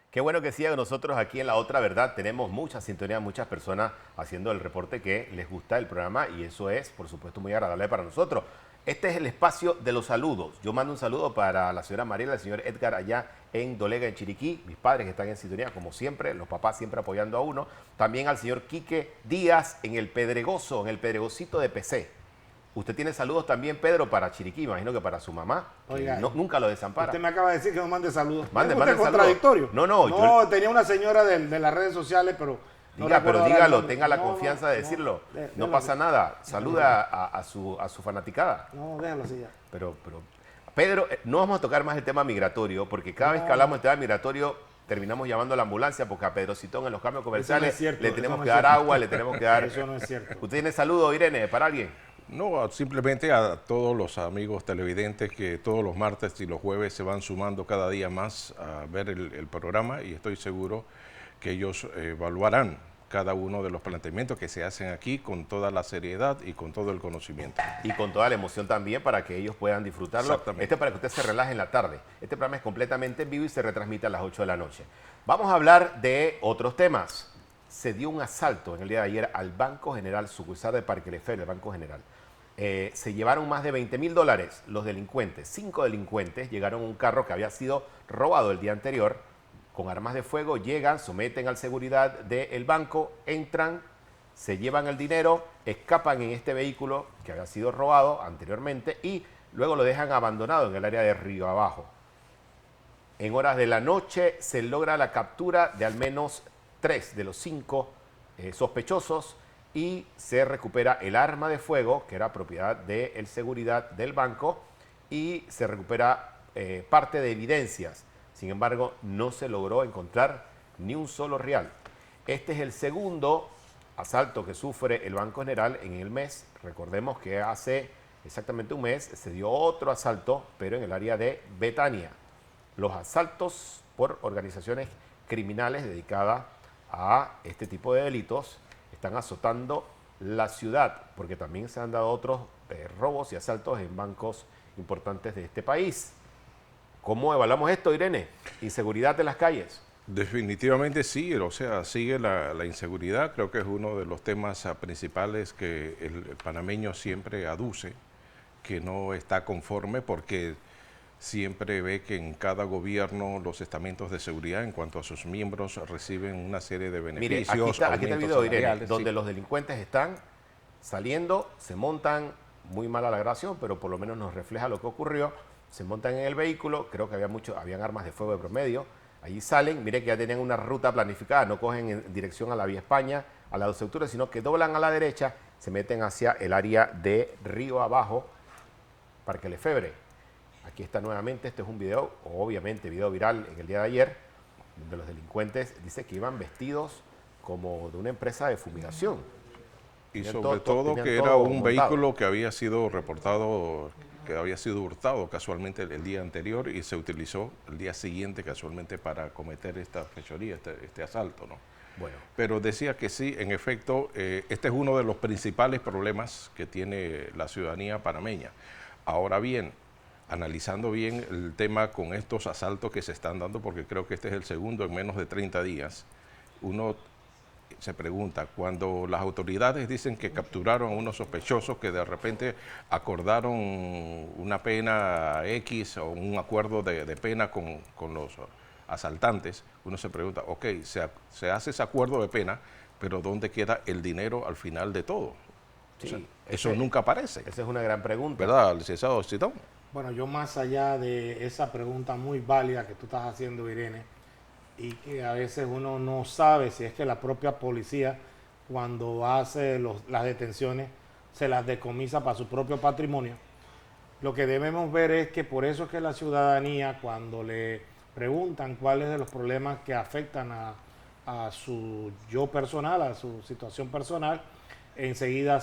Qué bueno que sigan nosotros aquí en La Otra Verdad. Tenemos mucha sintonía, muchas personas haciendo el reporte que les gusta el programa y eso es, por supuesto, muy agradable para nosotros. Este es el espacio de los saludos. Yo mando un saludo para la señora Mariela, el señor Edgar allá en Dolega, en Chiriquí, mis padres que están en sintonía, como siempre, los papás siempre apoyando a uno. También al señor Quique Díaz en el Pedregoso, en el Pedregosito de PC. Usted tiene saludos también, Pedro, para Chiriquí, imagino que para su mamá, Oiga, nunca lo desampara. Usted me acaba de decir que no mande saludos. Mande contradictorio. No, yo tenía una señora de las redes sociales, pero... pero dígalo, tenga la confianza de decirlo. No pasa nada. Saluda a su fanaticada. No, déjalo así ya. Pero, Pedro, no vamos a tocar más el tema migratorio, porque cada vez que hablamos del tema migratorio, terminamos llamando a la ambulancia, porque a Pedro Citón en los cambios comerciales le tenemos que dar agua, le tenemos que dar... Eso no es cierto. ¿Usted tiene saludo, Irene, para alguien? No, simplemente a todos los amigos televidentes que todos los martes y los jueves se van sumando cada día más a ver el programa, y estoy seguro que ellos evaluarán cada uno de los planteamientos que se hacen aquí con toda la seriedad y con todo el conocimiento. Y con toda la emoción también para que ellos puedan disfrutarlo. Exactamente. Para que usted se relaje en la tarde. Este programa es completamente en vivo y se retransmite a las 8 de la noche. Vamos a hablar de otros temas. Se dio un asalto en el día de ayer al Banco General, sucursal de Parque Lefebvre, el Banco General. Se llevaron más de $20.000 los delincuentes. 5 delincuentes llegaron a un carro que había sido robado el día anterior. Con armas de fuego llegan, someten al seguridad del banco, entran, se llevan el dinero, escapan en este vehículo que había sido robado anteriormente y luego lo dejan abandonado en el área de Río Abajo. En horas de la noche se logra la captura de al menos 3 de los 5 sospechosos y se recupera el arma de fuego que era propiedad del seguridad del banco y se recupera parte de evidencias. Sin embargo, no se logró encontrar ni un solo real. Este es el segundo asalto que sufre el Banco General en el mes. Recordemos que hace exactamente un mes se dio otro asalto, pero en el área de Betania. Los asaltos por organizaciones criminales dedicadas a este tipo de delitos están azotando la ciudad, porque también se han dado otros robos y asaltos en bancos importantes de este país. ¿Cómo evaluamos esto, Irene? ¿Inseguridad de las calles? Definitivamente sí, o sea, sigue la inseguridad. Creo que es uno de los temas principales que el panameño siempre aduce, que no está conforme porque siempre ve que en cada gobierno los estamentos de seguridad en cuanto a sus miembros reciben una serie de beneficios. Mire, aquí está el video, Irene, donde sí, los delincuentes están saliendo, se montan, muy mala la grabación, pero por lo menos nos refleja lo que ocurrió. Se montan en el vehículo, creo que habían armas de fuego de promedio. Allí salen, mire que ya tenían una ruta planificada, no cogen en dirección a la Vía España, a la 12 de octubre, sino que doblan a la derecha, se meten hacia el área de Río Abajo, Parque Lefebvre. Aquí está nuevamente, este es un video, obviamente video viral en el día de ayer, donde los delincuentes dice que iban vestidos como de una empresa de fumigación. Y Tenían sobre todo que era un vehículo que había sido reportado, que había sido hurtado casualmente el día anterior y se utilizó el día siguiente casualmente para cometer esta fechoría, este asalto, ¿no? Bueno. Pero decía que sí, en efecto, este es uno de los principales problemas que tiene la ciudadanía panameña. Ahora bien, analizando bien el tema con estos asaltos que se están dando, porque creo que este es el segundo en menos de 30 días, uno se pregunta, cuando las autoridades dicen que capturaron a unos sospechosos que de repente acordaron una pena X o un acuerdo de pena con los asaltantes, uno se pregunta, ok, se hace ese acuerdo de pena, pero ¿dónde queda el dinero al final de todo? Sí, o sea, eso nunca aparece. Esa es una gran pregunta. ¿Verdad, licenciado Citón? Bueno, yo más allá de esa pregunta muy válida que tú estás haciendo, Irene, y que a veces uno no sabe si es que la propia policía, cuando hace las detenciones, se las decomisa para su propio patrimonio. Lo que debemos ver es que por eso es que la ciudadanía, cuando le preguntan cuáles de los problemas que afectan a su yo personal, a su situación personal, enseguida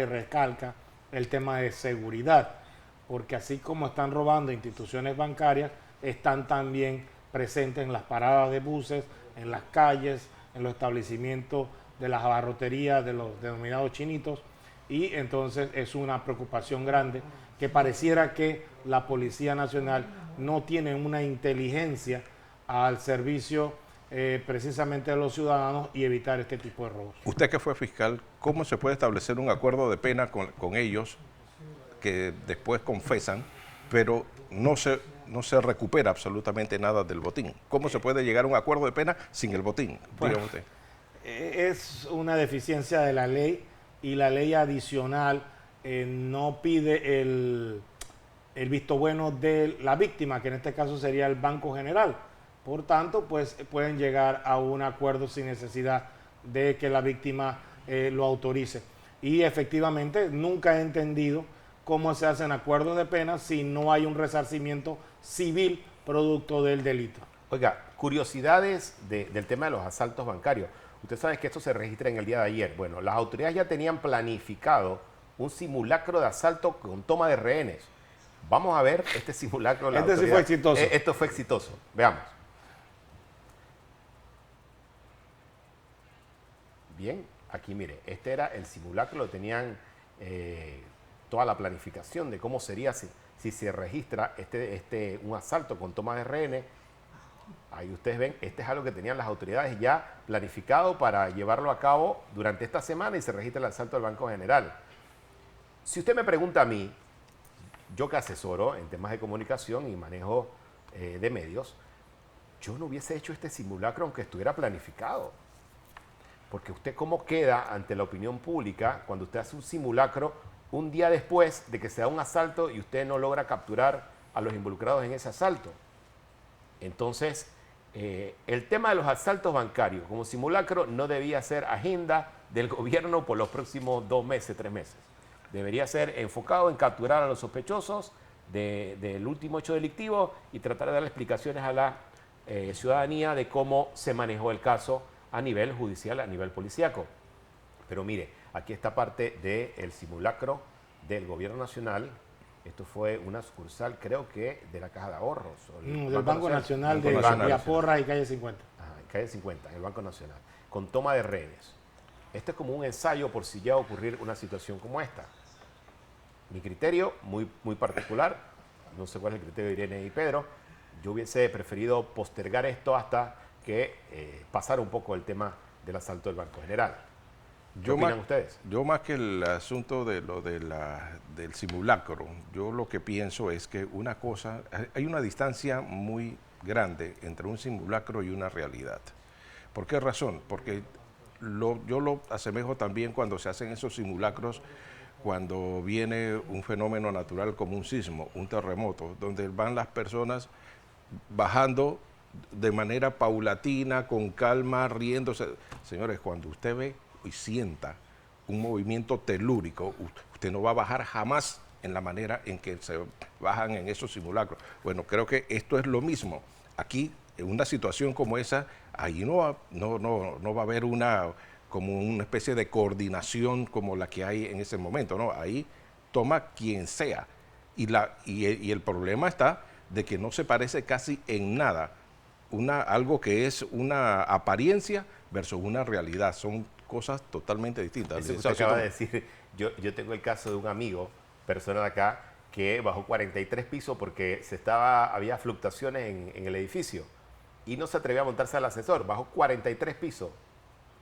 recalca el tema de seguridad, porque así como están robando instituciones bancarias, están también presentes en las paradas de buses, en las calles, en los establecimientos de las abarroterías de los denominados chinitos, y entonces es una preocupación grande que pareciera que la Policía Nacional no tiene una inteligencia al servicio precisamente de los ciudadanos y evitar este tipo de robos. Usted que fue fiscal, ¿cómo se puede establecer un acuerdo de pena con ellos que después confesan, pero no se recupera absolutamente nada del botín? ¿Cómo se puede llegar a un acuerdo de pena sin el botín? Bueno, es una deficiencia de la ley, y la ley adicional no pide el visto bueno de la víctima, que en este caso sería el Banco General. Por tanto, pues pueden llegar a un acuerdo sin necesidad de que la víctima lo autorice. Y efectivamente nunca he entendido cómo se hacen acuerdos de pena si no hay un resarcimiento civil producto del delito. Oiga, curiosidades del tema de los asaltos bancarios. Usted sabe que esto se registra en el día de ayer. Bueno, las autoridades ya tenían planificado un simulacro de asalto con toma de rehenes. Vamos a ver este simulacro. Este sí fue exitoso. Esto fue exitoso. Veamos. Bien, aquí mire, este era el simulacro, lo tenían toda la planificación de cómo sería si se registra un asalto con toma de rehenes. Ahí ustedes ven, este es algo que tenían las autoridades ya planificado para llevarlo a cabo durante esta semana y se registra el asalto del Banco General. Si usted me pregunta a mí, yo que asesoro en temas de comunicación y manejo de medios, yo no hubiese hecho este simulacro aunque estuviera planificado. Porque usted cómo queda ante la opinión pública cuando usted hace un simulacro un día después de que se da un asalto y usted no logra capturar a los involucrados en ese asalto. Entonces, el tema de los asaltos bancarios como simulacro no debía ser agenda del gobierno por los próximos 2 meses, 3 meses. Debería ser enfocado en capturar a los sospechosos del último hecho delictivo y tratar de dar explicaciones a la ciudadanía de cómo se manejó el caso a nivel judicial, a nivel policíaco. Pero mire, aquí está parte del simulacro del gobierno nacional. Esto fue una sucursal, creo que, de la Caja de Ahorros. Del Banco Nacional de Villaporra y Calle 50. Ajá, en Calle 50, en el Banco Nacional, con toma de rehenes. Esto es como un ensayo por si llega a ocurrir una situación como esta. Mi criterio, muy particular, no sé cuál es el criterio de Irene y Pedro, yo hubiese preferido postergar esto hasta que pasara un poco el tema del asalto del Banco General. ¿Qué opinan ustedes? Yo más que el asunto del simulacro, yo lo que pienso es que una cosa, hay una distancia muy grande entre un simulacro y una realidad. ¿Por qué razón? Porque yo lo asemejo también cuando se hacen esos simulacros, cuando viene un fenómeno natural como un sismo, un terremoto, donde van las personas bajando de manera paulatina, con calma, riéndose. Señores, cuando usted ve y sienta un movimiento telúrico, usted no va a bajar jamás en la manera en que se bajan en esos simulacros. Bueno, creo que esto es lo mismo. Aquí, en una situación como esa, ahí no va a haber como una especie de coordinación como la que hay en ese momento, ¿no? Ahí toma quien sea. Y el problema está de que no se parece casi en nada algo que es una apariencia versus una realidad. Son cosas totalmente distintas. Eso que usted acaba de decir, yo tengo el caso de un amigo personal acá que bajó 43 pisos porque había fluctuaciones en el edificio y no se atrevía a montarse al ascensor. Bajó 43 pisos,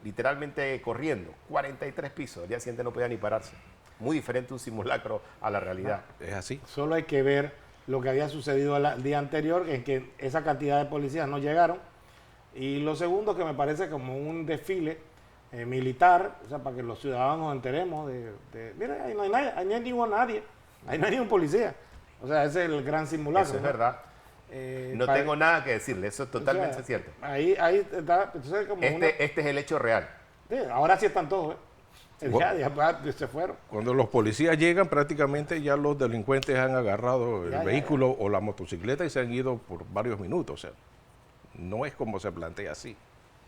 literalmente corriendo, 43 pisos. El día siguiente no podía ni pararse. Muy diferente un simulacro a la realidad. Es así. Solo hay que ver lo que había sucedido el día anterior, en que esa cantidad de policías no llegaron. Y lo segundo, que me parece como un desfile militar, o sea, para que los ciudadanos nos enteremos mira, ahí no hay nadie, ahí no hay ningún policía. O sea, ese es el gran simulacro. Eso es verdad. No tengo nada que decirle, eso es totalmente cierto. Ahí está. Entonces, como este es el hecho real. Sí, ahora sí están todos, ya se fueron. Cuando los policías llegan, prácticamente ya los delincuentes han agarrado el vehículo o la motocicleta y se han ido por varios minutos. O sea, no es como se plantea así.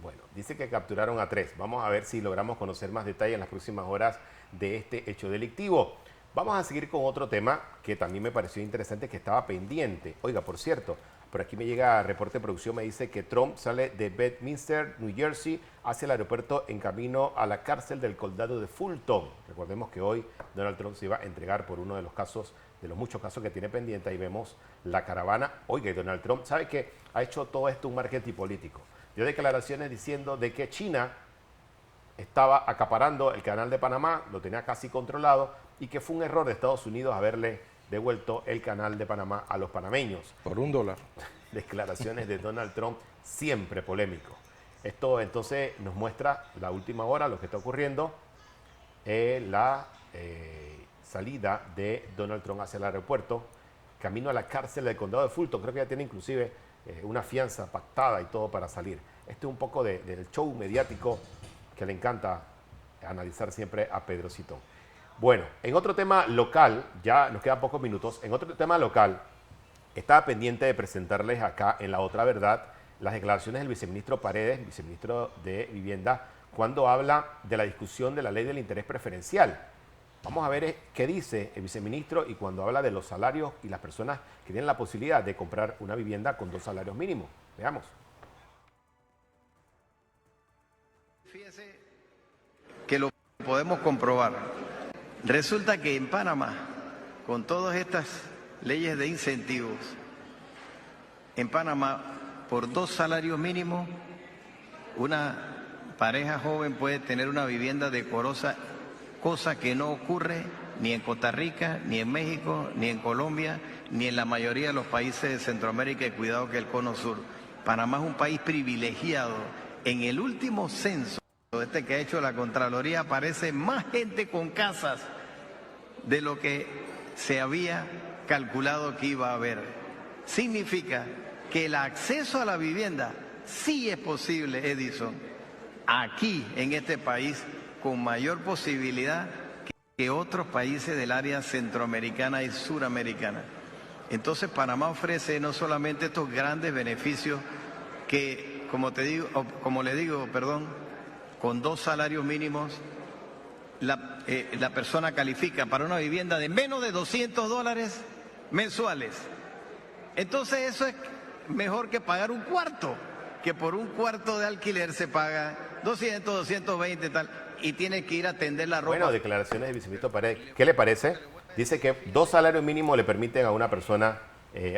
Bueno, dice que capturaron a 3. Vamos a ver si logramos conocer más detalles en las próximas horas de este hecho delictivo. Vamos a seguir con otro tema que también me pareció interesante, que estaba pendiente. Oiga, por cierto, por aquí me llega reporte de producción, me dice que Trump sale de Bedminster, New Jersey, hacia el aeropuerto en camino a la cárcel del condado de Fulton. Recordemos que hoy Donald Trump se iba a entregar por uno de los muchos casos que tiene pendiente. Ahí vemos la caravana. Oiga, y Donald Trump, ¿sabe qué? Ha hecho todo esto un marketing político. Dio declaraciones diciendo de que China estaba acaparando el canal de Panamá, lo tenía casi controlado, y que fue un error de Estados Unidos haberle devuelto el canal de Panamá a los panameños. Por $1. Declaraciones de Donald Trump siempre polémico. Esto entonces nos muestra la última hora, lo que está ocurriendo, la salida de Donald Trump hacia el aeropuerto, camino a la cárcel del condado de Fulton. Creo que ya tiene inclusive una fianza pactada y todo para salir. Este es un poco del show mediático que le encanta analizar siempre a Pedro Citón. Bueno, en otro tema local, ya nos quedan pocos minutos, en otro tema local, estaba pendiente de presentarles acá en La Otra Verdad las declaraciones del viceministro Paredes, viceministro de Vivienda, cuando habla de la discusión de la ley del interés preferencial. Vamos a ver qué dice el viceministro y cuando habla de los salarios y las personas que tienen la posibilidad de comprar una vivienda con 2 salarios mínimos. Veamos. Fíjese que lo podemos comprobar. Resulta que en Panamá, con todas estas leyes de incentivos, en Panamá, por 2 salarios mínimos, una pareja joven puede tener una vivienda decorosa, cosa que no ocurre ni en Costa Rica, ni en México, ni en Colombia, ni en la mayoría de los países de Centroamérica y cuidado que el Cono Sur. Panamá es un país privilegiado. En el último censo que ha hecho la Contraloría aparece más gente con casas de lo que se había calculado que iba a haber. Significa que el acceso a la vivienda sí es posible, Edison, aquí en este país con mayor posibilidad que otros países del área centroamericana y suramericana. Entonces Panamá ofrece no solamente estos grandes beneficios que, como le digo, con 2 salarios mínimos la persona califica para una vivienda de menos de $200 mensuales. Entonces eso es mejor que pagar un cuarto, que por un cuarto de alquiler se paga 200, 220 tal, y tiene que ir a atender la ropa. Bueno, declaraciones del viceministro Paredes. ¿Qué le parece? Dice que 2 salarios mínimos le permiten a una persona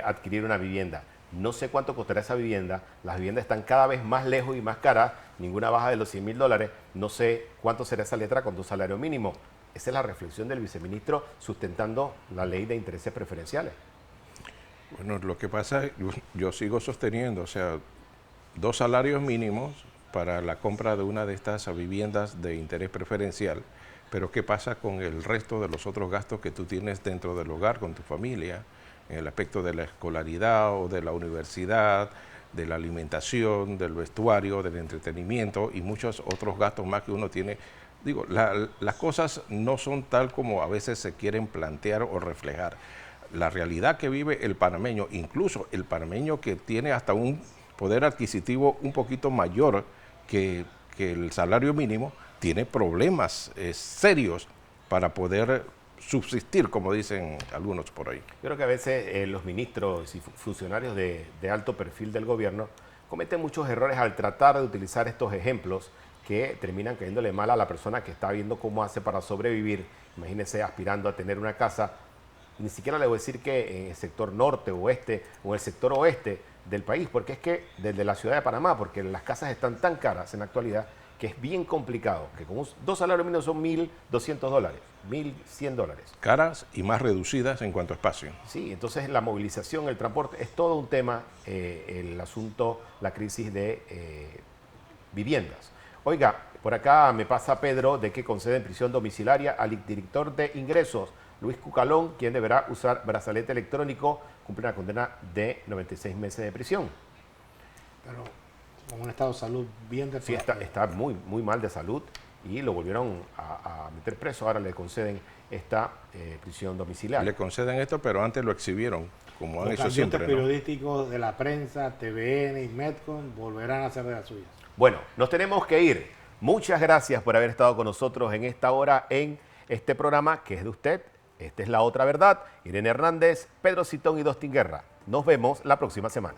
adquirir una vivienda. No sé cuánto costará esa vivienda. Las viviendas están cada vez más lejos y más caras. Ninguna baja de los $100.000. No sé cuánto será esa letra con 2 salarios mínimos. Esa es la reflexión del viceministro sustentando la ley de intereses preferenciales. Bueno, lo que pasa, yo sigo sosteniendo, o sea, 2 salarios mínimos para la compra de una de estas viviendas de interés preferencial, pero ¿qué pasa con el resto de los otros gastos que tú tienes dentro del hogar, con tu familia, en el aspecto de la escolaridad o de la universidad, de la alimentación, del vestuario, del entretenimiento y muchos otros gastos más que uno tiene? Digo, las cosas no son tal como a veces se quieren plantear o reflejar. La realidad que vive el panameño, incluso el panameño que tiene hasta un poder adquisitivo un poquito mayor que el salario mínimo, tiene problemas serios para poder subsistir, como dicen algunos por ahí. Yo creo que a veces los ministros y funcionarios de alto perfil del gobierno cometen muchos errores al tratar de utilizar estos ejemplos que terminan cayéndole mal a la persona que está viendo cómo hace para sobrevivir. Imagínese aspirando a tener una casa. Ni siquiera le voy a decir que en el sector norte, oeste o en el sector oeste del país, porque es que desde la ciudad de Panamá, porque las casas están tan caras en la actualidad que es bien complicado, que con 2 salarios mínimos son $1.200, $1.100. Caras y más reducidas en cuanto a espacio. Sí, entonces la movilización, el transporte, es todo un tema, el asunto, la crisis de viviendas. Oiga, por acá me pasa Pedro de que conceden prisión domiciliaria al director de ingresos, Luis Cucalón, quien deberá usar brazalete electrónico, cumple una condena de 96 meses de prisión. Pero con un estado de salud bien deteriorado. Sí, está muy mal de salud y lo volvieron a meter preso. Ahora le conceden esta prisión domiciliaria. Le conceden esto, pero antes lo exhibieron, como han hecho siempre, ¿no? Los periodísticos de la prensa, TVN y Medcom volverán a hacer de las suyas. Bueno, nos tenemos que ir. Muchas gracias por haber estado con nosotros en esta hora en este programa que es de usted. Esta es La Otra Verdad. Irene Hernández, Pedro Citón y Dostin Guerra. Nos vemos la próxima semana.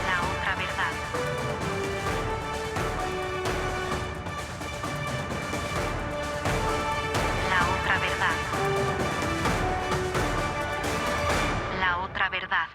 La Otra Verdad. La Otra Verdad. La Otra Verdad.